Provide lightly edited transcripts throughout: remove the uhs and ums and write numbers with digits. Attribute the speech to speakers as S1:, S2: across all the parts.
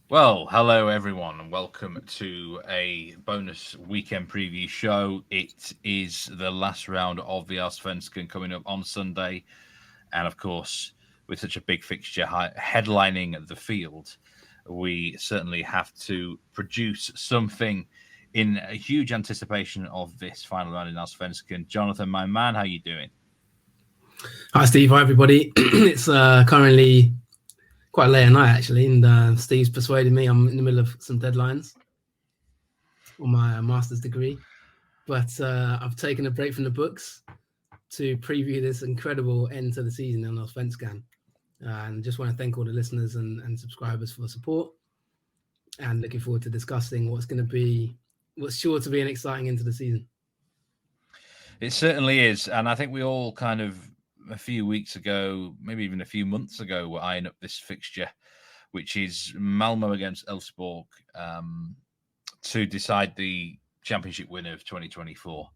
S1: Well, hello everyone, and welcome to a bonus weekend preview show. It is the last round of the Allsvenskan coming up on Sunday, and of course, with such a big fixture headlining the field, we certainly have to produce something in a huge anticipation of this final round in Allsvenskan. Jonathan, my man, how you doing?
S2: Hi, Steve. Hi, everybody. It's currently quite late at night, actually, and Steve's persuaded me. I'm in the middle of some deadlines on my master's degree, but I've taken a break from the books to preview this incredible end to the season on Allsvenskan. And just want to thank all the listeners and subscribers for the support, and looking forward to discussing what's sure to be an exciting end to the season.
S1: It certainly is, and I think we all kind of a few weeks ago, maybe even a few months ago, were eyeing up this fixture, which is Malmö against Elfsborg, to decide the championship winner of 2024.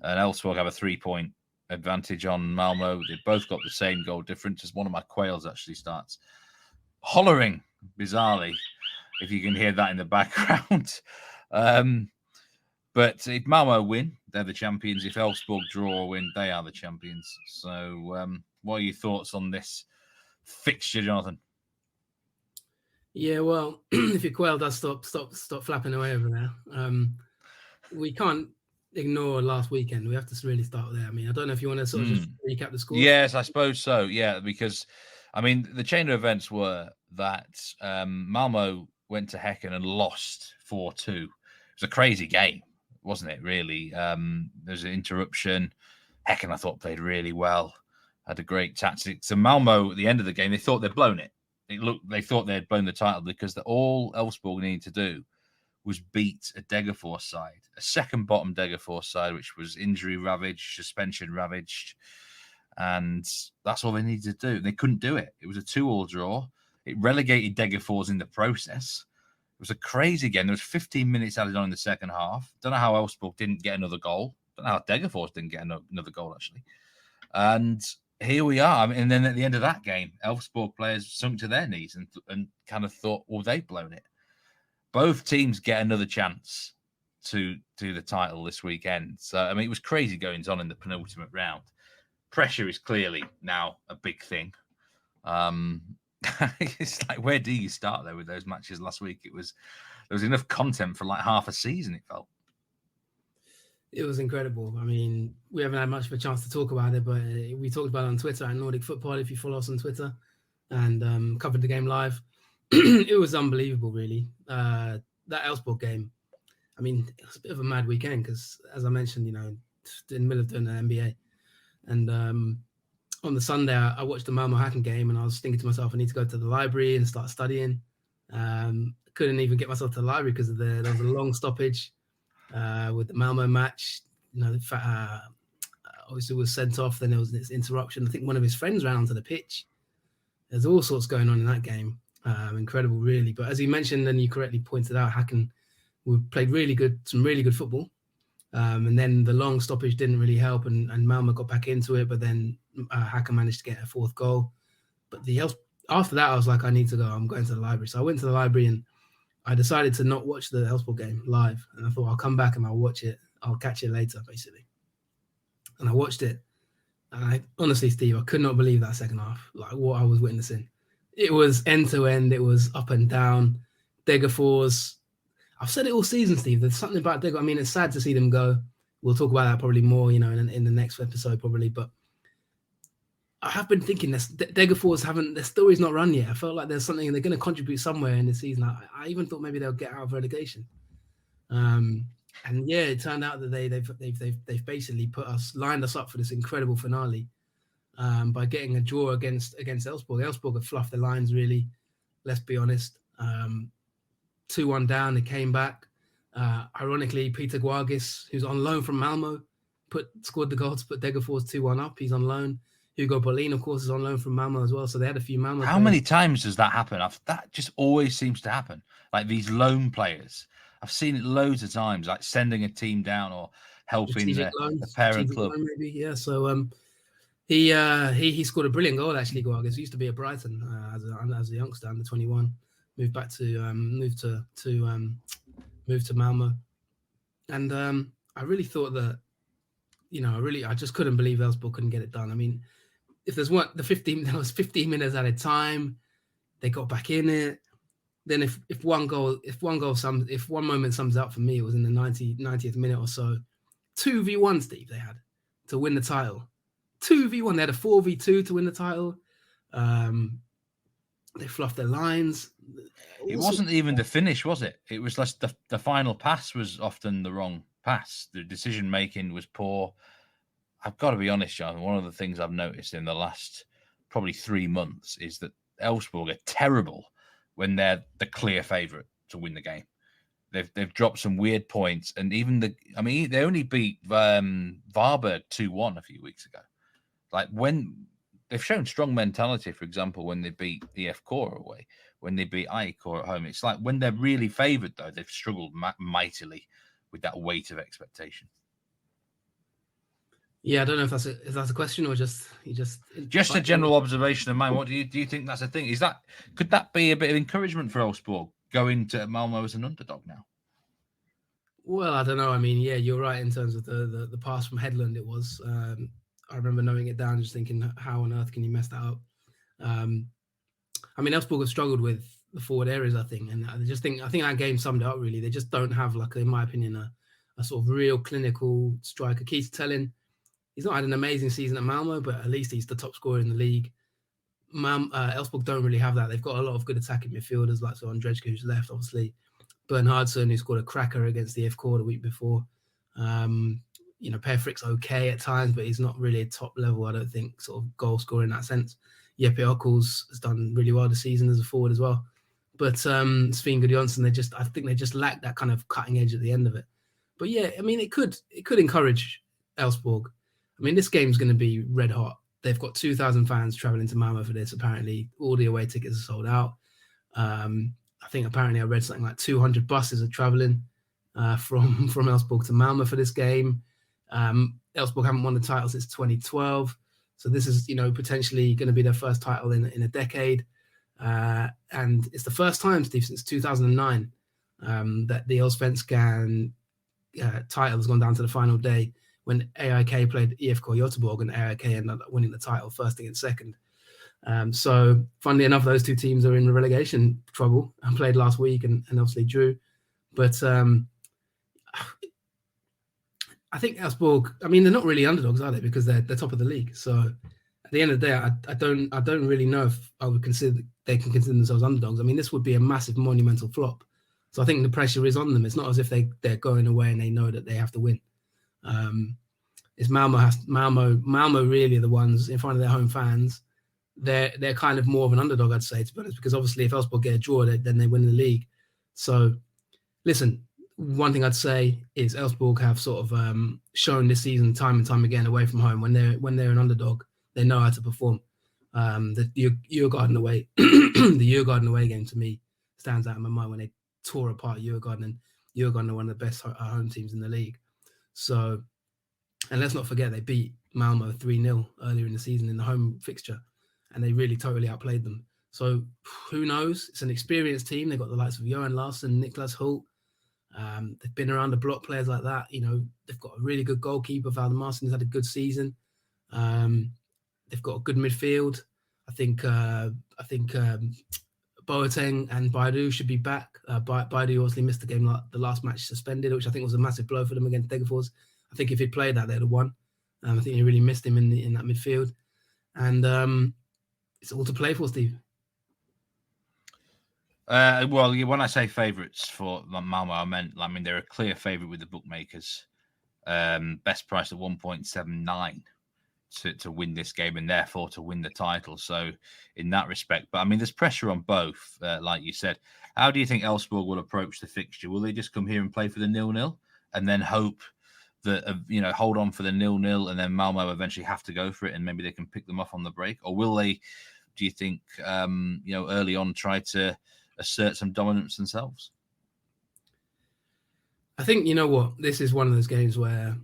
S1: And Elfsborg have a 3-point advantage on Malmö. They've both got the same goal difference. As one of my quails actually starts hollering bizarrely, if you can hear that in the background. But if Malmö win, they're the champions. If Elfsborg draw or win, they are the champions. So, what are your thoughts on this fixture, Jonathan?
S2: Yeah, well, if your quail does stop flapping away over there, we can't ignore last weekend. We have to really start there. I mean, I don't know if you want to sort of just recap the scores.
S1: Yes, I suppose so. Yeah, because I mean, the chain of events were that Malmo went to Häcken and lost 4-2. It was a crazy game, wasn't it? Really, there's an interruption. Häcken, I thought, played really well, had a great tactics. And Malmo, at the end of the game, they thought they'd blown it. They thought they'd blown the title because all Elfsborg needed to do was beat a Degerfors side, a second bottom Degerfors side, which was injury ravaged, suspension ravaged. And that's all they needed to do. They couldn't do it. It was a 2-2 draw. It relegated Degerfors in the process. It was a crazy game. There was 15 minutes added on in the second half. Don't know how Elfsborg didn't get another goal. Don't know how Degerfors didn't get another goal, actually. And here we are. I mean, and then at the end of that game, Elfsborg players sunk to their knees and kind of thought, well, they've blown it. Both teams get another chance to do the title this weekend. So, I mean, it was crazy goings on in the penultimate round. Pressure is clearly now a big thing. It's like, where do you start there with those matches last week? There was enough content for like half a season, it felt.
S2: It was incredible. I mean, we haven't had much of a chance to talk about it, but we talked about it on Twitter at Nordic Football, if you follow us on Twitter, and covered the game live. It was unbelievable, really. That Elfsborg game, I mean, it was a bit of a mad weekend because, as I mentioned, in the middle of doing the NBA. And on the Sunday, I watched the Malmö Häcken game, and I was thinking to myself, I need to go to the library and start studying. Couldn't even get myself to the library because there was a long stoppage with the Malmö match. Obviously was sent off. Then there was this interruption. I think one of his friends ran onto the pitch. There's all sorts going on in that game. Incredible, really. But as you mentioned, and you correctly pointed out, Häcken played some really good football. And then the long stoppage didn't really help, and Malmö got back into it. But then Häcken managed to get a fourth goal. But after that, I was like, I need to go. I'm going to the library. So I went to the library and I decided to not watch the Elfsborg game live. And I thought, I'll come back and I'll watch it. I'll catch it later, basically. And I watched it. And honestly, Steve, I could not believe that second half, like what I was witnessing. It was end to end. It was up and down. Degerfors. I've said it all season, Steve. There's something about Degerfors. I mean, it's sad to see them go. We'll talk about that probably more, in the next episode, probably. But I have been thinking Degerfors their story's not run yet. I felt like there's something they're going to contribute somewhere in the season. I even thought maybe they'll get out of relegation. And yeah, it turned out that they've basically lined us up for this incredible finale by getting a draw against Elfsborg. Elfsborg have fluffed the lines, really. Let's be honest. 2-1 down, they came back. Ironically, Peter Guargis, who's on loan from Malmö, scored the goal to put Degerfors 2-1 up. He's on loan. Hugo Bolin, of course, is on loan from Malmö as well. So they had a few Malmö.
S1: How many times does that happen? That just always seems to happen. Like these loan players. I've seen it loads of times, like sending a team down or helping the parent club.
S2: Maybe, yeah. So he scored a brilliant goal, actually, Guargis. He used to be at Brighton as a youngster, under 21. moved back to moved to Malmö, and I really thought that I just couldn't believe Elfsborg couldn't get it done. I mean, if there was 15 minutes at a time, they got back in it. Then if one moment sums up for me, it was in the 90th minute or so. 2v1, Steve, they had to win the title. 2v1, they had a 4v2 to win the title. They fluffed their lines.
S1: It wasn't even the finish, was it? It was less the final pass was often the wrong pass. The decision making was poor. I've got to be honest, John. One of the things I've noticed in the last probably 3 months is that Elfsborg are terrible when they're the clear favourite to win the game. They've dropped some weird points, and even they only beat Varberg 2-1 a few weeks ago. Like when they've shown strong mentality, for example, when they beat IFK away, when they beat IFK at home. It's like when they're really favoured, though, they've struggled mightily with that weight of expectation.
S2: Yeah, I don't know if that's a question or just
S1: a general observation of mine. What do you think that's a thing? Could that be a bit of encouragement for Elfsborg going to Malmö as an underdog now?
S2: Well, I don't know. I mean, yeah, you're right in terms of the pass from Hedlund. It was. I remember knowing it down, just thinking, how on earth can you mess that up? I mean, Elfsborg have struggled with the forward areas, I think, and I think that game summed it up really. They just don't have, like, in my opinion, a sort of real clinical striker. Keith Telling, he's not had an amazing season at Malmö, but at least he's the top scorer in the league. Elfsborg don't really have that. They've got a lot of good attacking midfielders, like Andrejka, who's left, obviously. Bernhardsson, who scored a cracker against the IFK the week before. Per Frick's okay at times, but he's not really a top level, I don't think, sort of goal scorer in that sense. Jeppe Ockels has done really well this season as a forward as well. But Sven Gudjonsson, I think they just lack that kind of cutting edge at the end of it. But yeah, I mean, it could encourage Elfsborg. I mean, this game's going to be red hot. They've got 2,000 fans traveling to Malmö for this. Apparently, all the away tickets are sold out. I think apparently I read something like 200 buses are traveling from Elfsborg to Malmö for this game. Elfsborg haven't won the title since 2012, so this is potentially going to be their first title in a decade, and it's the first time, Steve, since 2009 that the Allsvenskan title has gone down to the final day, when AIK played IFK Göteborg and AIK ended up winning the title first against second. So funnily enough, those two teams are in relegation trouble and played last week and obviously drew. But I think Elfsborg, I mean, they're not really underdogs, are they? Because they're top of the league. So at the end of the day, I don't really know if I would consider they can consider themselves underdogs. I mean, this would be a massive monumental flop. So I think the pressure is on them. It's not as if they're going away and they know that they have to win. It's Malmö really are the ones in front of their home fans. They're kind of more of an underdog, I'd say, to be honest, because obviously if Elfsborg get a draw, then they win the league. So listen, one thing I'd say is Elfsborg have sort of shown this season time and time again away from home, when they're an underdog, they know how to perform. The Djurgården away, the Djurgården away game to me stands out in my mind when they tore apart Djurgården, and Djurgården are one of the best home teams in the league. So, and let's not forget they beat Malmö 3-0 earlier in the season in the home fixture, and they really totally outplayed them. So who knows? It's an experienced team. They've got the likes of Johan Larsson, Niklas Hult. They've been around the block, players like that. They've got a really good goalkeeper. Valdemarsen's had a good season. They've got a good midfield. I think Boateng and Baidu should be back. Baidu obviously missed the game, the last match suspended, which I think was a massive blow for them against Degerfors. I think if he'd played that, they'd have won. I think they really missed him in that midfield. And it's all to play for, Steve.
S1: Well, when I say favourites for Malmö, I mean they're a clear favourite with the bookmakers. Best price at 1.79 to win this game and therefore to win the title. So in that respect, but I mean there's pressure on both, like you said. How do you think Elfsborg will approach the fixture? Will they just come here and play for the 0-0 and then hope that hold on for the 0-0 and then Malmö eventually have to go for it and maybe they can pick them off on the break? Or will they, do you think, early on try to assert some dominance themselves?
S2: I think, this is one of those games where,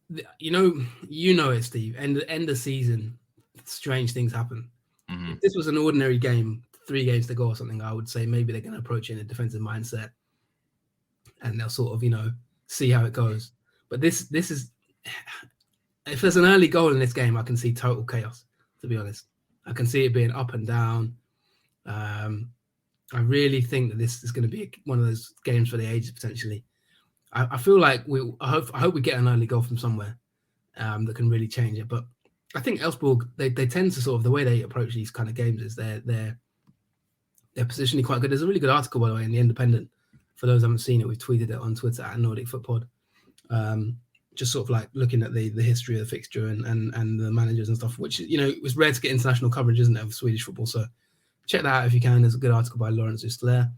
S2: it, Steve, end of season, strange things happen. Mm-hmm. If this was an ordinary game, 3 games to go or something, I would say maybe they're going to approach it in a defensive mindset, and they'll sort of see how it goes. But this is, if there's an early goal in this game, I can see total chaos. To be honest, I can see it being up and down. I really think that this is going to be one of those games for the ages potentially. I feel like I hope we get an early goal from somewhere that can really change it. But I think Elfsborg, they tend to sort of, the way they approach these kind of games is they're positionally quite good. There's a really good article, by the way, in The Independent. For those who haven't seen it, we've tweeted it on Twitter at Nordic Footpod. Just sort of like looking at the history of the fixture and the managers and stuff, which, it was rare to get international coverage, isn't it, of Swedish football. So check that out if you can. There's a good article by Lawrence Ustaler.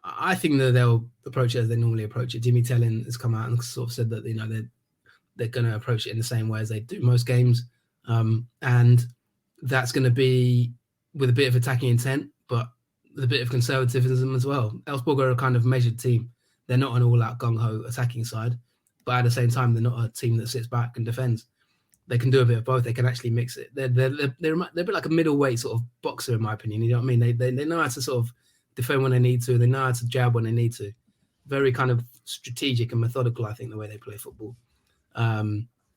S2: I think that they'll approach it as they normally approach it. Jimmy Tellin has come out and sort of said that, they're going to approach it in the same way as they do most games. And that's going to be with a bit of attacking intent, but with a bit of conservatism as well. Elfsborg are a kind of measured team. They're not an all-out gung-ho attacking side, but at the same time, they're not a team that sits back and defends. They can do a bit of both. They can actually mix it. They're a bit like a middleweight sort of boxer, in my opinion. You know what I mean? They know how to sort of defend when they need to. They know how to jab when they need to. Very kind of strategic and methodical, I think, the way they play football.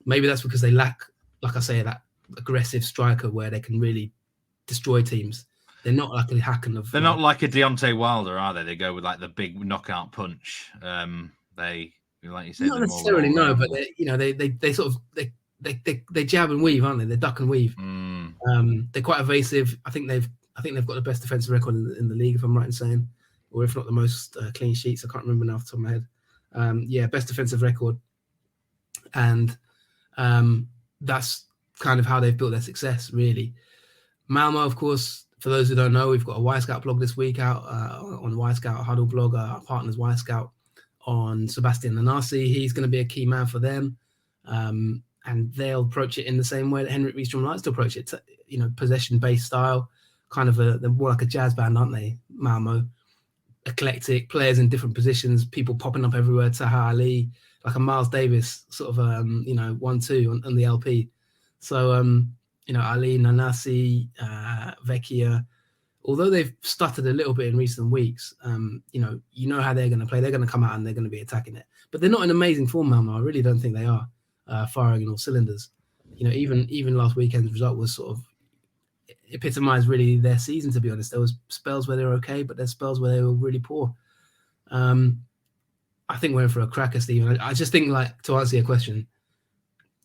S2: Maybe that's because they lack, like I say, that aggressive striker where they can really destroy teams. They're not like a Hacken of.
S1: They're not like a Deontay Wilder, are they? They go with like the big knockout punch. They, like you said,
S2: not necessarily no, but they sort of they jab and weave, aren't they? They duck and weave. They're quite evasive. I think they've got the best defensive record in the league, if I'm right in saying, or if not the most clean sheets. I can't remember now off the top of my head. Best defensive record, and that's kind of how they've built their success, really. Malmö, of course. For those who don't know, we've got a Y-Scout blog this week out on Y-Scout Huddle blog, our partners Y-Scout, on Sebastian Nanasi. He's going to be a key man for them. And they'll approach it in the same way that Henrik Rydström likes to approach it, possession-based style, kind of they're more like a jazz band, aren't they, Malmö? Eclectic, players in different positions, people popping up everywhere, Taha Ali, like a Miles Davis sort of, 1-2 on the LP. So, Ali, Nanasi, Vecchia, although they've stuttered a little bit in recent weeks, you know how they're going to play. They're going to come out and they're going to be attacking it. But they're not in amazing form, Malmö. I really don't think they are firing in all cylinders. Even last weekend's result was sort of epitomized really their season, to be honest. There was spells where they were okay, but there's spells where they were really poor. I think we're in for a cracker, Stephen. I just think, like, to answer your question,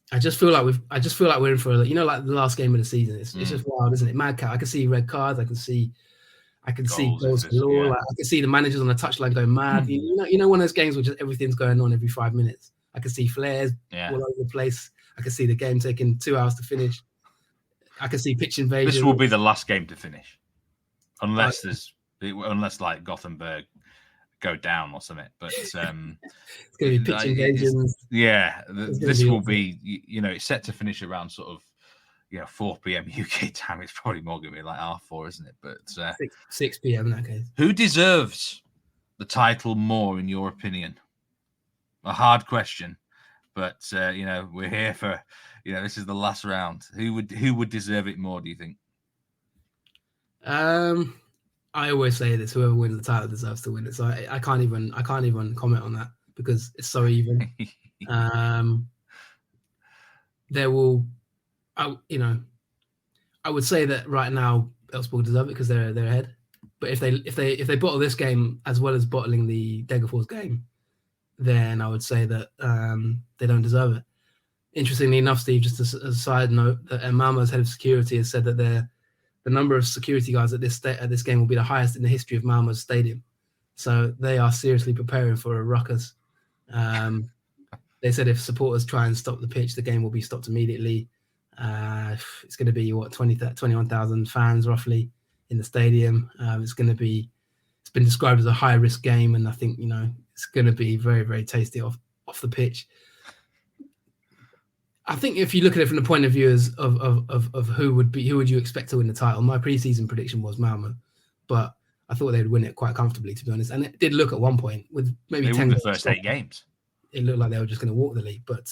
S2: I just feel like we're in for like the last game of the season. It's just wild, isn't it? Madcap. I can see red cards. I can see goals galore.
S1: Yeah.
S2: Like, I can see the managers on the touchline going mad. One of those games where just everything's going on every 5 minutes. I can see flares all over the place. I can see the game taking 2 hours to finish. I can see pitch invasion.
S1: This will be the last game to finish, unless like Gothenburg go down or something. But
S2: it's going to be pitch invasions.
S1: This will be. It's set to finish around sort of 4 p.m. UK time. It's probably more going to be like R4, isn't it? But
S2: 6 p.m. in that case.
S1: Who deserves the title more, in your opinion? A hard question, but we're here for. This is the last round. Who would deserve it more, do you think?
S2: I always say this: whoever wins the title deserves to win it. So I can't even comment on that because it's so even. There will, I would say that right now Elfsborg deserve it because they're ahead. But if they bottle this game as well as bottling the Degerfors game, then I would say that they don't deserve it. Interestingly enough, Steve, just as a side note, Malmö's head of security has said that the number of security guards at this game will be the highest in the history of Malmö's stadium. So they are seriously preparing for a ruckus. They said if supporters try and stop the pitch, the game will be stopped immediately. It's going to be 21,000 fans roughly in the stadium. It's been described as a high risk game, and I think it's going to be very, very tasty off the pitch. I think if you look at it from the point of view of who would you expect to win the title, my preseason prediction was Malmö, but I thought they would win it quite comfortably, to be honest. And it did look at one point with maybe 10
S1: the first 8 games.
S2: It looked like they were just going to walk the league, but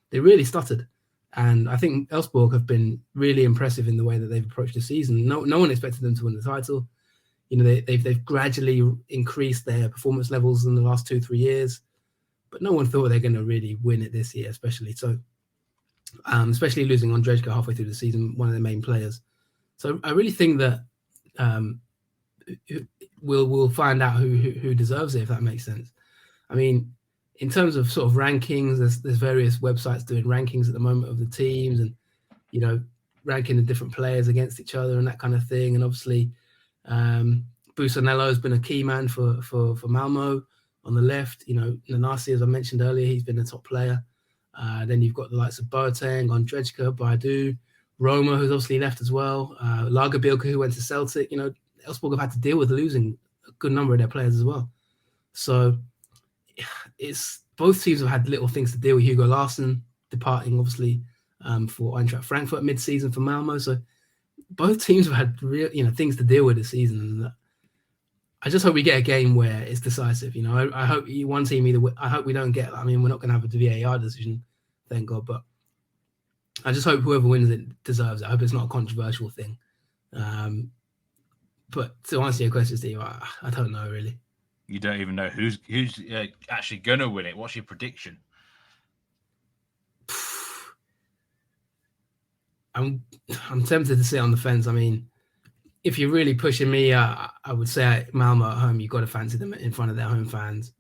S2: they really stuttered. And I think Elfsborg have been really impressive in the way that they've approached the season. No one expected them to win the title. You know, they've gradually increased their performance levels in the last 2-3 years, but no one thought they're going to really win it this year, especially especially losing Ondrejka halfway through the season, one of their main players. So I really think that we'll find out who deserves it, if that makes sense. I mean, in terms of sort of rankings, there's various websites doing rankings at the moment of the teams, and you know, ranking the different players against each other and that kind of thing. And obviously, Busanello has been a key man for Malmö on the left. You know, Nanasi, as I mentioned earlier, he's been a top player. Then you've got the likes of Boateng, Ondrejka, Baidu, Roma, who's obviously left as well. Lagerbielke, who went to Celtic. You know, Elfsborg have had to deal with losing a good number of their players as well. So it's both teams have had little things to deal with. Hugo Larsson departing, obviously, for Eintracht Frankfurt mid-season for Malmö. So both teams have had real, things to deal with this season. And I just hope we get a game where it's decisive. You know, I hope one team either. I hope we don't get. I mean, we're not going to have a VAR decision, thank God. But I just hope whoever wins it deserves it. I hope it's not a controversial thing. But to answer your question, Steve, I don't know really.
S1: You don't even know who's actually going to win it. What's your prediction?
S2: I'm tempted to sit on the fence. I mean, if you're really pushing me, I would say Malmö at home, you've got to fancy them in front of their home fans.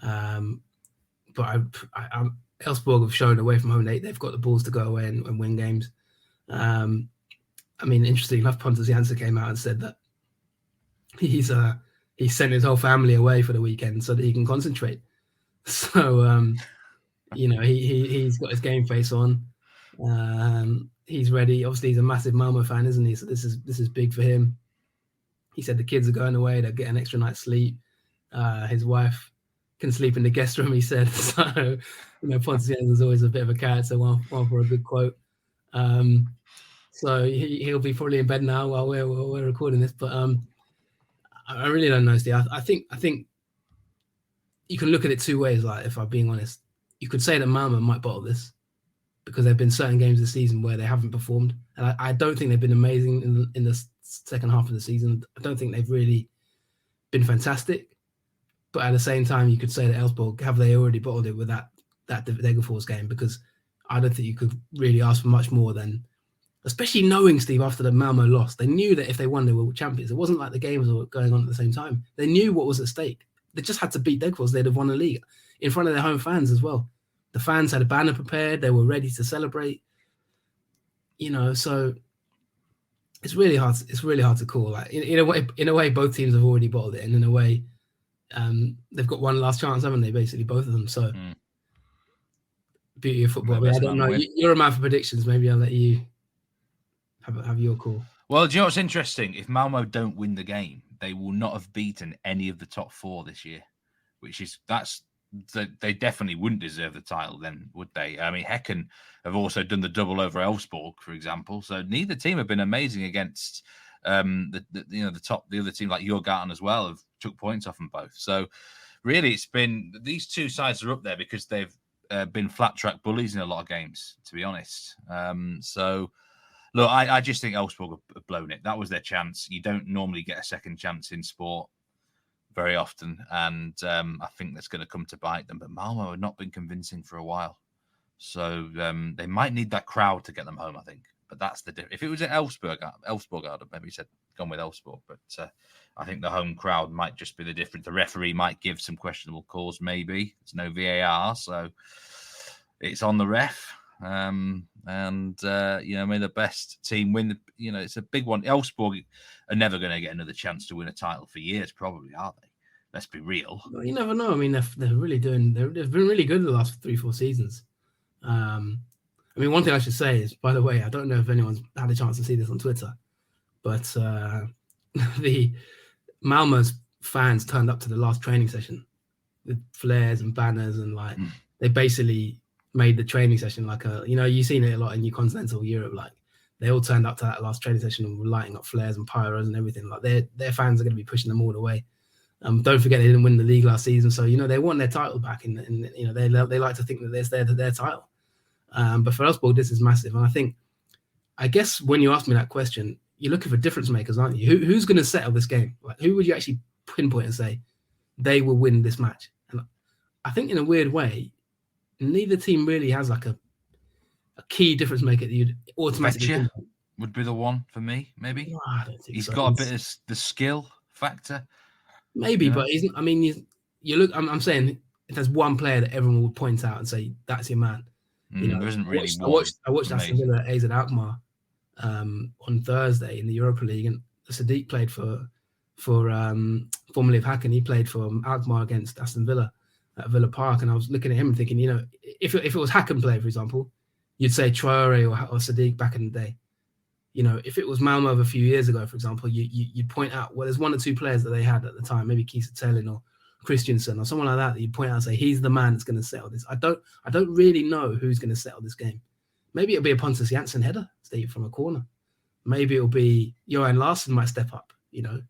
S2: But Elfsborg have shown away from home they've got the balls to go away and win games. I mean, interesting enough, Pontus Jansson came out and said that he sent his whole family away for the weekend so that he can concentrate. So, he's got his game face on. He's ready. Obviously, he's a massive Malmö fan, isn't he? So this is big for him. He said the kids are going away. They'll get an extra night's sleep. His wife can sleep in the guest room, he said. So, Pontus Jansson's always a bit of a character, one for a good quote. So he'll be probably in bed now while we're recording this. But I really don't know, Steve. I think you can look at it two ways. Like, if I'm being honest, you could say that Malmö might bottle this because there have been certain games this season where they haven't performed, and I don't think they've been amazing in the second half of the season. I don't think they've really been fantastic. But at the same time, you could say that Elfsborg, have they already bottled it with that Degerfors game? Because I don't think you could really ask for much more than, especially knowing, Steve, after the Malmö loss, they knew that if they won, they were champions. It wasn't like the games were going on at the same time. They knew what was at stake. They just had to beat Degerfors. They'd have won the league in front of their home fans as well. The fans had a banner prepared. They were ready to celebrate. So it's really hard. It's really hard to call. Like in a way, both teams have already bottled it, and in a way, they've got one last chance, haven't they? Basically, both of them. So beauty of football. I don't know. You're a man for predictions. Maybe I'll let you have your call.
S1: Well, do you know what's interesting? If Malmö don't win the game, they will not have beaten any of the top four this year, they definitely wouldn't deserve the title then, would they? I mean, Häcken have also done the double over Elfsborg, for example. So neither team have been amazing against the other team like Djurgården as well have took points off them both. So really, it's been these two sides are up there because they've been flat track bullies in a lot of games, to be honest. So look, I just think Elfsborg have blown it. That was their chance. You don't normally get a second chance in sport very often, and I think that's going to come to bite them. But Malmö have not been convincing for a while, so they might need that crowd to get them home, I think. But that's the difference. If it was at Elfsborg, I'd have maybe gone with Elfsborg. But I think the home crowd might just be the difference. The referee might give some questionable calls, maybe. There's no VAR, so it's on the ref. May the best team win. It's a big one. Elfsborg are never going to get another chance to win a title for years, probably, are they? Let's be real.
S2: Well, you never know. I mean, they're really doing. They've been really good the last 3-4 seasons. I mean, one thing I should say is, by the way, I don't know if anyone's had a chance to see this on Twitter, but the Malmö's fans turned up to the last training session with flares and banners, and they basically made the training session like you've seen it a lot in your continental Europe. Like, they all turned up to that last training session and were lighting up flares and pyros and everything. Like, their fans are going to be pushing them all the way. Don't forget they didn't win the league last season, so they want their title back, and they like to think that their title. But for Elfsborg, this is massive. And I guess when you ask me that question, you're looking for difference makers, aren't you? Who's going to settle this game? Like, who would you actually pinpoint and say they will win this match? And I think in a weird way, neither team really has like a key difference maker that you'd automatically
S1: Fetcher would be the one for me, maybe.
S2: No, I don't think
S1: He's
S2: so.
S1: got a bit of the skill factor.
S2: Maybe, but he's. I mean, you look. I'm saying if there's one player that everyone would point out and say that's your man.
S1: There isn't really
S2: I watched Aston Villa at AZ Alkmaar on Thursday in the Europa League, and Sadiq played for formerly of Häcken. He played for Alkmaar against Aston Villa at Villa Park, and I was looking at him and thinking, if it was Häcken player, for example, you'd say Traore or Sadiq back in the day. If it was Malmö of a few years ago, for example, you'd point out, well, there's one or two players that they had at the time, maybe Kiese Tellin or Christiansen or someone like that you'd point out and say, he's the man that's going to settle this. I don't really know who's going to settle this game. Maybe it'll be a Pontus Jansson header, Steve, from a corner. Maybe it'll be Johan Larsson might step up, your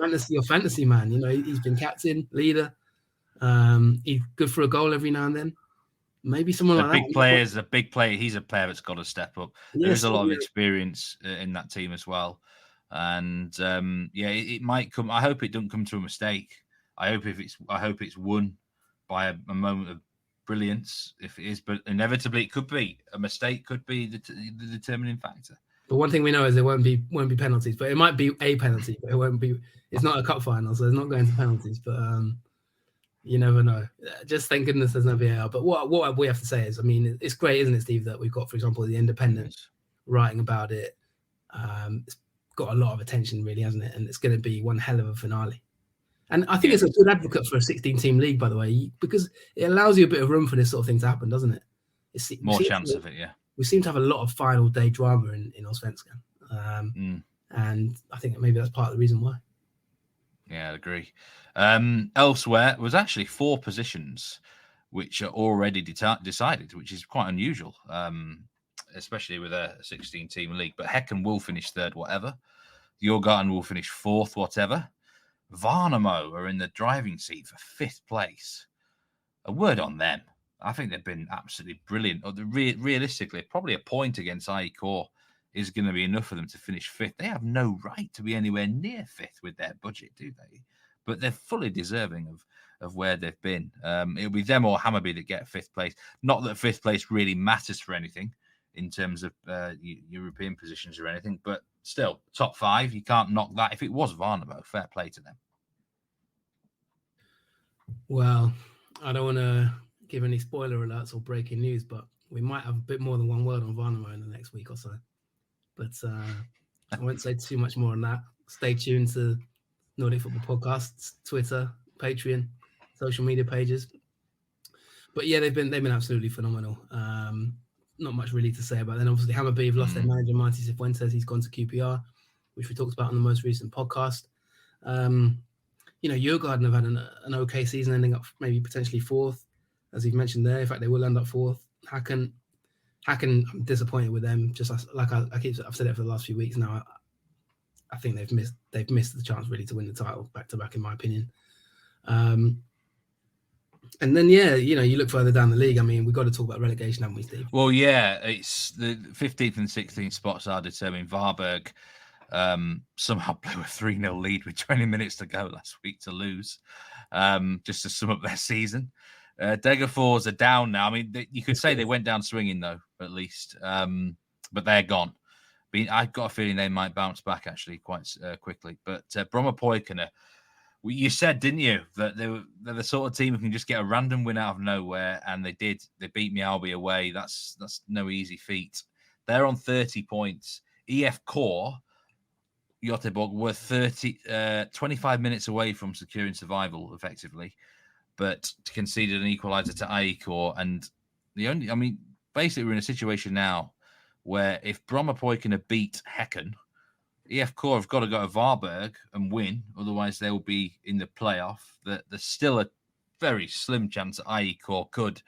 S2: fantasy man. He's been captain, leader. He's good for a goal every now and then. Maybe someone like that.
S1: A big player. He's a player that's got to step up. Yes, there's a lot of experience in that team as well. And it might come. I hope it doesn't come to a mistake. I hope it's won by a moment of brilliance. If it is, but inevitably it could be a mistake. Could be the determining factor.
S2: But one thing we know is there won't be penalties. But it might be a penalty. But it won't be. It's not a cup final, so it's not going to penalties. But you never know. Just thank goodness there's no VAR. But what we have to say is, I mean, it's great, isn't it, Steve, that we've got, for example, the Independent writing about it. It's got a lot of attention, really, hasn't it? And it's going to be one hell of a finale. And I think it's a good advocate for a 16-team league, by the way, because it allows you a bit of room for this sort of thing to happen, doesn't it?
S1: More chance of it, yeah.
S2: We seem to have a lot of final day drama in Allsvenskan. And I think maybe that's part of the reason why.
S1: Yeah, I agree. Elsewhere was actually 4 positions which are already decided, which is quite unusual, especially with a 16-team league. But Häcken will finish 3rd, whatever. Djurgården will finish 4th, whatever. Värnamo are in the driving seat for 5th place. A word on them. I think they've been absolutely brilliant. Realistically, probably a point against IFK is going to be enough for them to finish 5th. They have no right to be anywhere near 5th with their budget, do they? But they're fully deserving of where they've been. It'll be them or Hammarby that get 5th place. Not that 5th place really matters for anything in terms of European positions or anything, but still, top 5, you can't knock that. If it was Värnamo, fair play to them.
S2: Well, I don't want to give any spoiler alerts or breaking news, but we might have a bit more than one word on Värnamo in the next week or so. But I won't say too much more on that. Stay tuned to Nordic Football Podcasts, Twitter, Patreon, social media pages. But yeah, they've been absolutely phenomenal. Not much really to say about them. Obviously, Hammarby have lost their manager, Marty Cifuentes. He's gone to QPR, which we talked about on the most recent podcast. Djurgården have had an okay season, ending up maybe potentially 4th, as you've mentioned there. In fact, they will end up 4th. Häcken, I'm disappointed with them. Just like I've said it for the last few weeks now. I think they've missed the chance really to win the title back to back, in my opinion. And then, you look further down the league. I mean, we've got to talk about relegation, haven't we, Steve?
S1: Well, yeah, it's the 15th and 16th spots are determined. Varberg somehow blew a 3-0 lead with 20 minutes to go last week to lose, just to sum up their season. Degerfors are down now. I mean, you could say they went down swinging, though, at least. But they're gone. I've got a feeling they might bounce back, actually, quite quickly. But Brommapojkarna, you said, didn't you, that they're the sort of team who can just get a random win out of nowhere, and they did. They beat Mjällby away. That's no easy feat. They're on 30 points. IFK Göteborg were 25 minutes away from securing survival, effectively, but conceded an equaliser to IFK. And basically, we're in a situation now where if Brommapojkarna beat Häcken, IFK have got to go to Varberg and win, otherwise they will be in the playoff. There's still a very slim chance that IFK could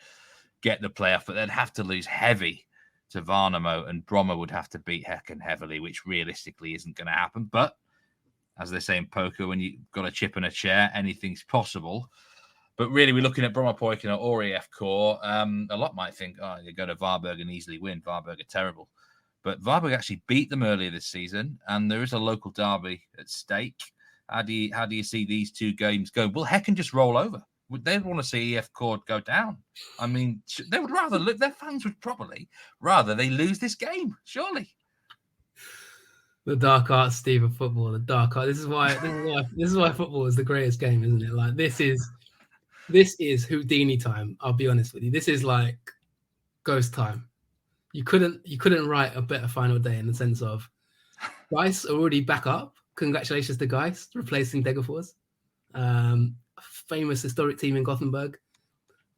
S1: get the playoff, but they'd have to lose heavy to Värnamo, and Bromma would have to beat Häcken heavily, which realistically isn't going to happen. But as they say in poker, when you've got a chip and a chair, anything's possible. But really, we're looking at Brommapojkarna or IFK. A lot might think, oh, you go to Varberg and easily win. Varberg are terrible. But Varberg actually beat them earlier this season, and there is a local derby at stake. How do you see these two games go? Will Häcken just roll over? Would they want to see IFK go down? I mean, they would rather their fans would probably rather they lose this game, surely.
S2: The dark arts, Steve, of football. The dark art. This is why football is the greatest game, isn't it? Like this is Houdini time. I'll be honest with you. This is like ghost time. You couldn't write a better final day in the sense of Geis already back up. Congratulations to Geis replacing Degerfors. Famous historic team in Gothenburg.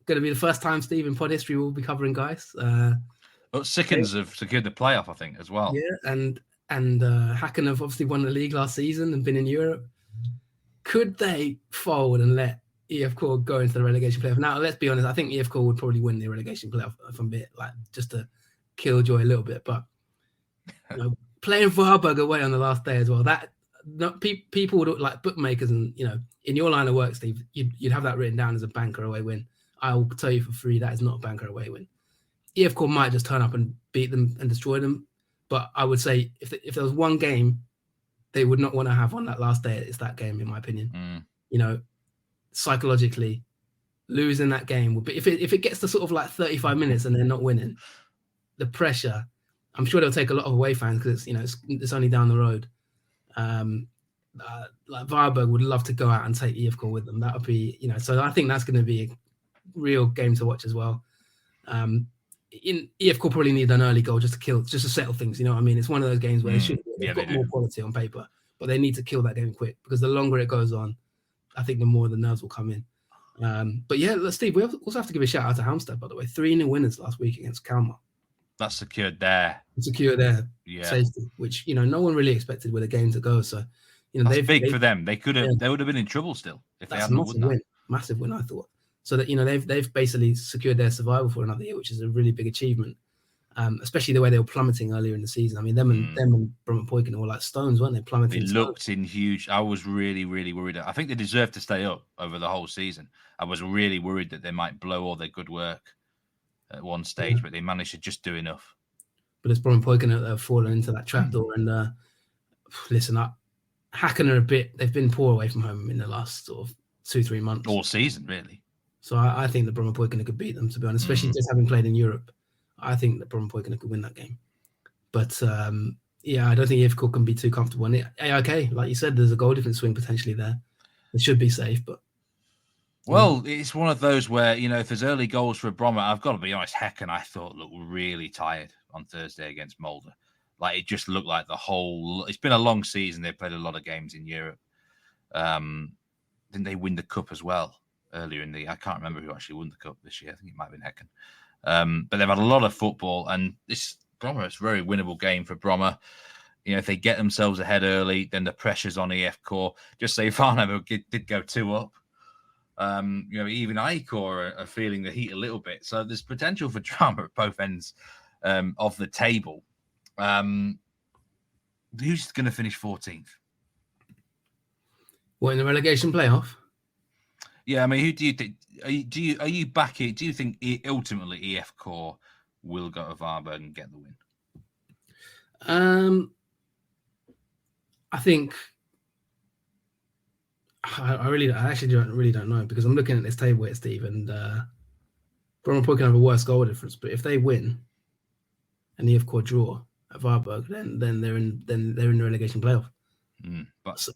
S2: Going to be the first time, Steve, in pod history we'll be covering Geis.
S1: But Sickens have secured the playoff, I think, as well.
S2: Yeah, and Häcken have obviously won the league last season and been in Europe. Could they fold and let IFK go into the relegation playoff? Now, let's be honest. I think IFK would probably win the relegation playoff if I'm a bit like just to kill joy a little bit. But playing Varberg away on the last day as well. That people would like bookmakers and in your line of work, Steve, you'd have that written down as a banker away win. I will tell you for free that is not a banker away win. IFK might just turn up and beat them and destroy them. But I would say if there was one game they would not want to have on that last day, it's that game, in my opinion. Psychologically, losing that game would be if it gets to sort of like 35 minutes and they're not winning, the pressure. I'm sure they'll take a lot of away fans because it's only down the road. Like Varberg would love to go out and take IFK with them. That would be So I think that's going to be a real game to watch as well. In IFK probably need an early goal just to settle things. You know what I mean? It's one of those games where they've got more quality on paper, but they need to kill that game quick because the longer it goes on, I think the more the nerves will come in. But yeah, Steve, we also have to give a shout out to Halmstad, by the way. 3-0 winners last week against Kalmar.
S1: That's secured their
S2: safety, which no one really expected with a game to go. So
S1: that's big for them. They would have been in trouble still if they hadn't won that.
S2: Massive win, I thought. So that they've basically secured their survival for another year, which is a really big achievement. Especially the way they were plummeting earlier in the season. I mean, them and Brommapojkarna were like stones, weren't they? Plummeting.
S1: They looked in huge. I was really, really worried. I think they deserved to stay up over the whole season. I was really worried that they might blow all their good work at one stage, but they managed to just do enough.
S2: But it's Brommapojkarna that have fallen into that trapdoor. And listen, Häcken are they've been poor away from home in the last sort of 2-3 months.
S1: All season, really.
S2: So I think the Brommapojkarna could beat them, to be honest, especially just having played in Europe. I think that Brommapojkarna could win that game. But I don't think IFK can be too comfortable. And AIK, like you said, there's a goal difference swing potentially there. It should be safe, but.
S1: Well, it's one of those where, if there's early goals for Bromma, I've got to be honest, Häcken, I thought, looked really tired on Thursday against Molde. Like, it just looked like it's been a long season. They played a lot of games in Europe. Didn't they win the cup as well earlier I can't remember who actually won the cup this year. I think it might have been Häcken. But they've had a lot of football, and this Bromma is a very winnable game for Bromma. If they get themselves ahead early, then the pressure's on IFK. Just say Farnham did go 2 up. Even IFK are feeling the heat a little bit. So there's potential for drama at both ends of the table. Who's going to finish 14th?
S2: What, in the relegation playoff?
S1: Yeah, I mean, who do you think? Are you backing? Do you think ultimately IFK will go to Varberg and get the win?
S2: I think I actually really don't know, because I'm looking at this table here, Steve, and Brommapojkarna have a worse goal difference. But if they win and IFK draw at Varberg, then they're in the relegation playoff.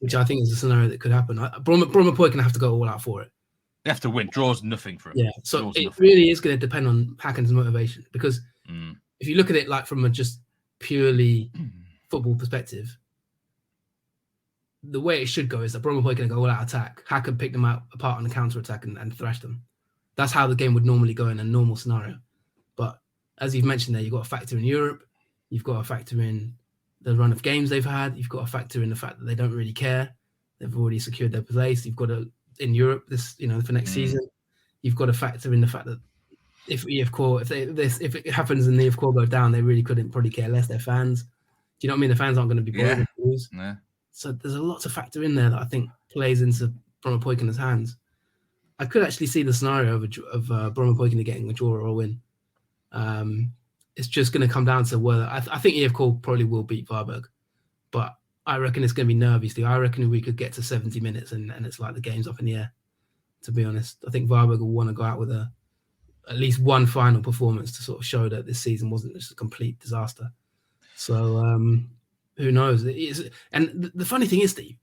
S2: Which I think is a scenario that could happen. Brommapojkarna have to go all out for it.
S1: They have to win. Draws nothing for them.
S2: Yeah, so it really is going to depend on Häcken's motivation, because if you look at it like from a just purely football perspective, the way it should go is that Brommapojkarna go all out attack. Häcken pick them apart on the counter attack and thrash them. That's how the game would normally go in a normal scenario. But as you've mentioned there, you've got to factor in Europe. You've got to factor in the run of games they've had. You've got to factor in the fact that they don't really care. They've already secured their place. You've got to, in Europe, for next season, you've got to factor in the fact that if it happens and the IFK go down, they really couldn't probably care less. Their fans, do you know what I mean? The fans aren't going to be bothered to lose. Yeah. So there's a lot to factor in there that I think plays into Brommapojkarna's hands. I could actually see the scenario of Brommapojkarna getting a draw or a win. It's just going to come down to whether I think IFK probably will beat Varberg, but I reckon it's going to be nervy. I reckon we could get to 70 minutes and it's like the game's up in the air. To be honest, I think Varberg will want to go out with at least one final performance to sort of show that this season wasn't just a complete disaster. So who knows? And the funny thing is, Steve,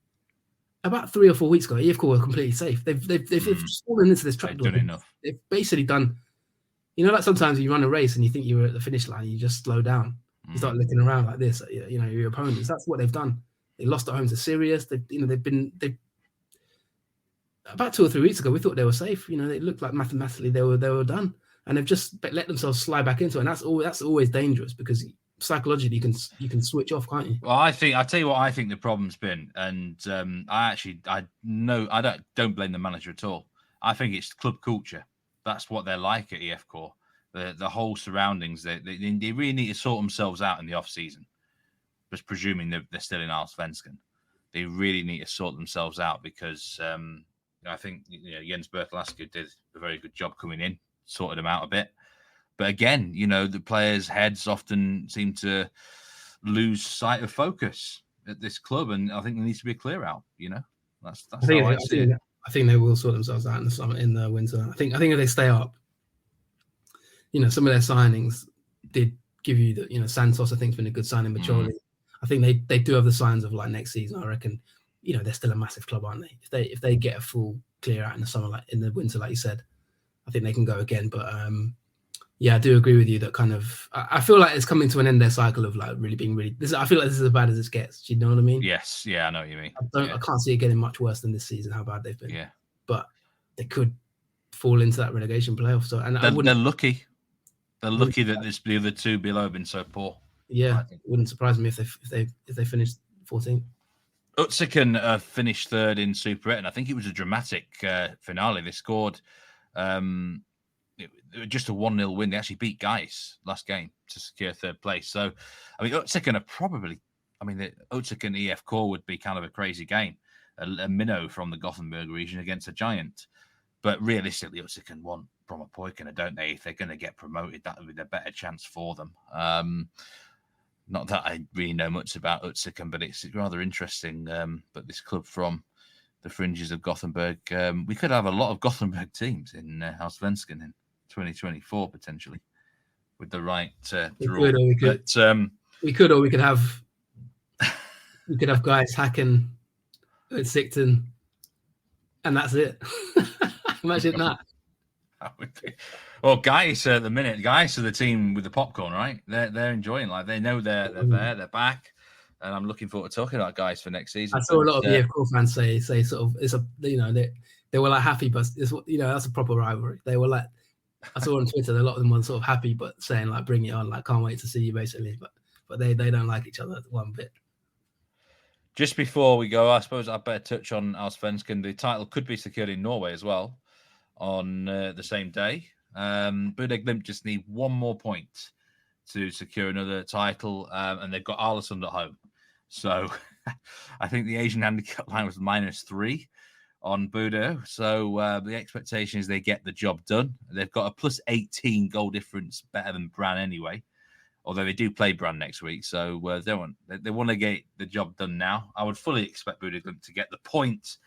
S2: about 3 or 4 weeks ago, IFK were completely safe. They've just fallen into this trap. They've basically done. Like sometimes you run a race and you think you're at the finish line, you just slow down. You start looking around like this, your opponents. That's what they've done. They lost at home to Sirius. They've about 2 or 3 weeks ago, we thought they were safe. They looked like mathematically they were done, and they've just let themselves slide back into it. And that's always dangerous because psychologically you can switch off, can't you?
S1: Well, I'll tell you what I think the problem's been, and I don't blame the manager at all. I think it's club culture. That's what they're like at IFK. The whole surroundings. They really need to sort themselves out in the off season. Just presuming they're still in Allsvenskan, they really need to sort themselves out because I think Jens Bertolaska did a very good job coming in, sorted them out a bit. But again, the players' heads often seem to lose sight of focus at this club, and I think there needs to be a clear out. That's how I see it.
S2: I think they will sort themselves out in the summer, in the winter. I think if they stay up, some of their signings did give you the Santos. I think has been a good signing, but Chorley. I think they do have the signs of like next season. I reckon, they're still a massive club, aren't they? If they get a full clear out in the summer, like in the winter, like you said, I think they can go again. But yeah, I do agree with you that kind of I feel like it's coming to an end their cycle of like really being I feel like this is as bad as it gets. Do you know what I mean?
S1: Yes, yeah, I know what you mean.
S2: I can't see it getting much worse than this season. How bad they've been.
S1: Yeah,
S2: but they could fall into that relegation playoff. So
S1: they're lucky. They're lucky that the other two below have been so poor.
S2: Yeah, it wouldn't surprise me if they finished 14th.
S1: Utsiken finished third in Super 8, and I think it was a dramatic finale. They scored just a 1-0 win. They actually beat Gais last game to secure third place. So, Utsiken are probably, the Utsiken IFK would be kind of a crazy game. A minnow from the Gothenburg region against a giant. But realistically, Utsiken want Brommapojkarna, don't they? If they're going to get promoted, that would be the better chance for them. Not that I really know much about Utsiken, but it's rather interesting. But this club from the fringes of Gothenburg, we could have a lot of Gothenburg teams in Allsvenskan in 2024 potentially, with the right draw.
S2: We could have guys hacking at Sigton, and that's it. Imagine that.
S1: Well, Gais at the minute, Gais are the team with the popcorn, right? They're enjoying life. They know they're there, they're back, and I'm looking forward to talking about Gais for next season.
S2: I saw a lot of IFK fans say sort of it's they were like happy, but it's that's a proper rivalry. They were like, I saw on Twitter a lot of them were sort of happy, but saying like bring it on, like can't wait to see you basically. But they don't like each other one bit.
S1: Just before we go, I suppose I better touch on Allsvenskan. The title could be secured in Norway as well on the same day. Bodø Glimt just need one more point to secure another title, and they've got Arlesund at home. So I think the Asian handicap line was -3 on Bodø. So the expectation is they get the job done. They've got a +18 goal difference, better than Brann anyway. Although they do play Brann next week, so they want to get the job done now. I would fully expect Bodø Glimt to get the point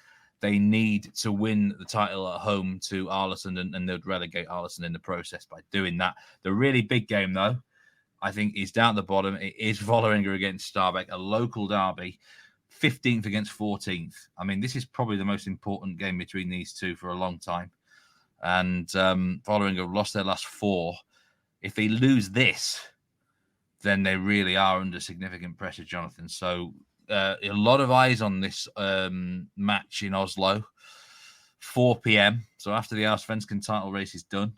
S1: they need to win the title at home to Arlesund, and they'd relegate Arlesund in the process by doing that. The really big game, though, I think, is down at the bottom. It is Vålerenga against Stabæk, a local derby, 15th against 14th. This is probably the most important game between these two for a long time. And Vålerenga have lost their last 4. If they lose this, then they really are under significant pressure, Jonathan. So a lot of eyes on this match in Oslo, 4 p.m. So after the Allsvenskan title race is done,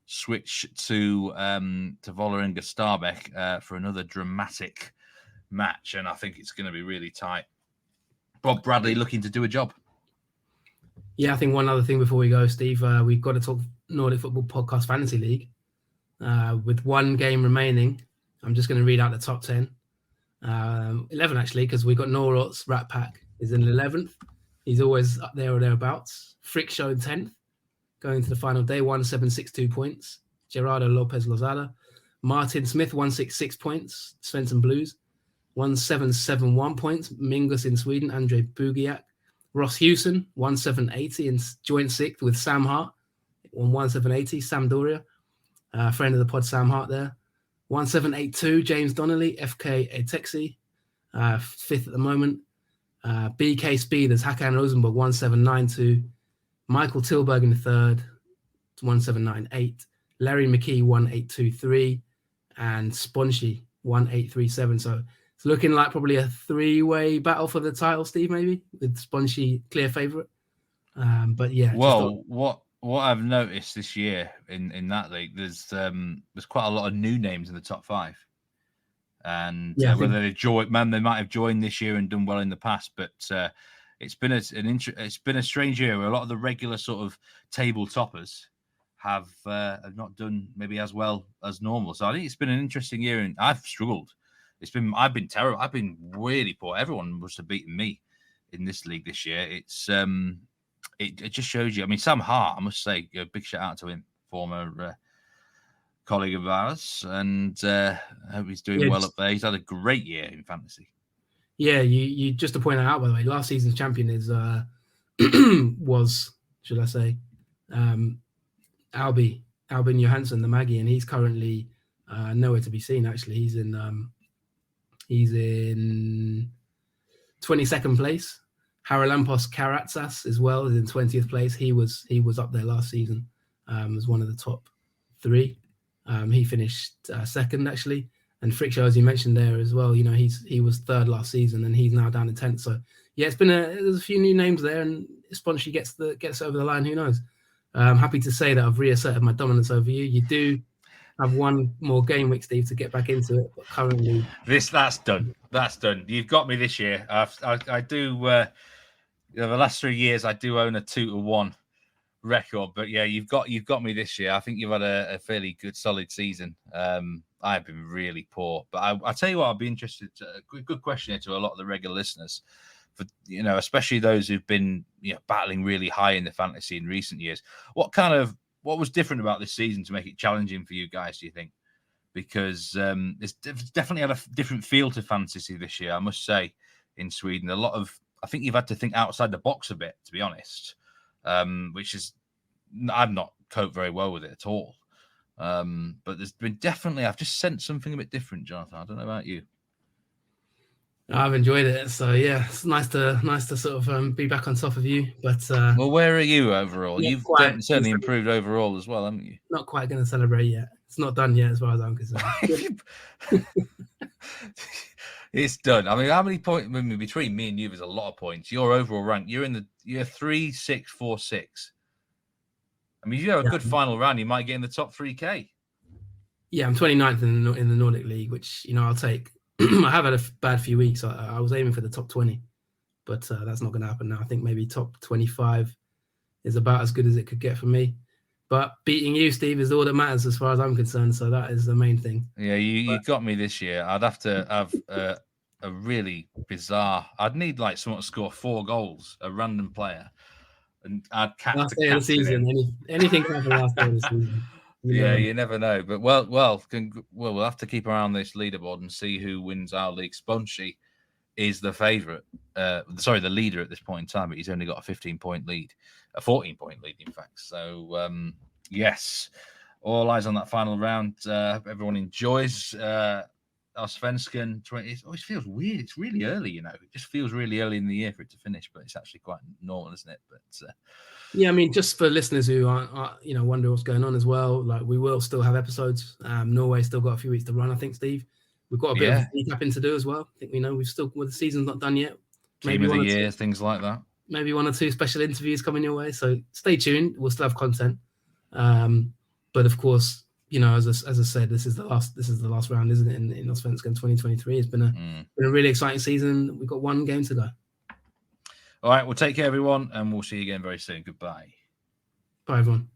S1: switch to Vålerenga Stabæk for another dramatic match, and I think it's going to be really tight. Bob Bradley looking to do a job.
S2: Yeah, I think one other thing before we go, Steve, we've got to talk Nordic Football Podcast Fantasy League. With one game remaining, I'm just going to read out the top 10. 11 actually, because we've got Norot's Rat Pack is in 11th. He's always up there or thereabouts. Frick Show in 10th. going to the final day, 1762 points. Gerardo Lopez Lozada. Martin Smith, 166 points. Svensson Blues. 1771 points. Mingus in Sweden. Andre Bugiak. Ross Hewson, 1780 in joint sixth with Sam Hart on 1780. Sam Doria, friend of the pod, Sam Hart there. 1782, James Donnelly, FK Etexi, fifth at the moment. BK Speeders, Hakan Rosenberg, 1792. Michael Tilberg in the third, 1798. Larry McKee, 1823. And Sponchi, 1837. So it's looking like probably a three-way battle for the title, Steve, maybe, with Sponchi clear favourite. But yeah.
S1: Well, what I've noticed this year in that league, there's quite a lot of new names in the top five. And whether they might have joined this year and done well in the past, but it's been a strange year where a lot of the regular sort of table toppers have not done maybe as well as normal. So I think it's been an interesting year, and I've struggled. I've been terrible. I've been really poor. Everyone must have beaten me in this league this year. It's it just shows you. I mean, Sam Hart, I must say, a big shout out to him, former colleague of ours, and I hope he's doing well up there. He's had a great year in fantasy.
S2: Yeah, you just to point that out, by the way, last season's champion is was, should I say, Albin Johansson, the Maggie, and he's currently nowhere to be seen. Actually, he's in 22nd place. Haralampos Karatsas as well is in 20th place. He was up there last season as one of the top three. He finished second actually, and Frickshaw, as you mentioned there as well. You know, he was third last season, and he's now down in 10th. So yeah, there's a few new names there, and if Sponchi gets over the line, who knows? I'm happy to say that I've reasserted my dominance over you. You do have one more game week, Steve, to get back into it, but currently
S1: that's done. That's done. You've got me this year. I do. The last 3 years, I do own a 2-1 record, but yeah, you've got me this year. I think you've had a fairly good, solid season. I've been really poor, but I tell you what, I'd be interested. Good question here to a lot of the regular listeners, for especially those who've been battling really high in the fantasy in recent years. What was different about this season to make it challenging for you guys, do you think? Because it's definitely had a different feel to fantasy this year, I must say, in Sweden. I think you've had to think outside the box a bit, to be honest, which is, I've not coped very well with it at all. But there's been I've just sensed something a bit different, Jonathan. I don't know about you.
S2: I've enjoyed it. So yeah, it's nice to sort of be back on top of you. But
S1: well, where are you overall? You've certainly improved overall as well, haven't you?
S2: Not quite going to celebrate yet. It's not done yet, as far as I'm concerned.
S1: It's done. I mean, how many points between me and you? There's a lot of points. Your overall rank, you're 3-6-4-6. I mean, if you have a good final round, you might get in the top 3K.
S2: Yeah, I'm 29th in the Nordic League, which I'll take. I have had a bad few weeks. I was aiming for the top 20, but that's not going to happen now. I think maybe top 25 is about as good as it could get for me. But beating you, Steve, is all that matters as far as I'm concerned. So that is the main thing.
S1: Yeah, you got me this year. I'd have to have a really bizarre. I'd need like someone to score 4 goals, a random player, and I'd catch
S2: last day of the season. Anything can happen last day of the season.
S1: You never know. But we'll have to keep an eye on this leaderboard and see who wins our league. Sponchi is the favourite. The leader at this point in time, but he's only got a 15-point lead, a 14-point lead, in fact. So yes, all eyes on that final round. Hope everyone enjoys Allsvenskan 20. It always feels weird. It's really early, It just feels really early in the year for it to finish, but it's actually quite normal, isn't it? But
S2: yeah, I mean, just for listeners who aren't wonder what's going on as well. Like, we will still have episodes. Norway's still got a few weeks to run, I think, Steve. We've got a bit of recapping to do as well. I think the season's not done yet.
S1: Team of the year, things like that.
S2: Maybe 1 or 2 special interviews coming your way. So stay tuned. We'll still have content. But of course, as I said, this is the last round, isn't it? In Allsvenskan 2023, it's been a really exciting season. We've got 1 game to go.
S1: All right, well, take care, everyone, and we'll see you again very soon. Goodbye.
S2: Bye, everyone.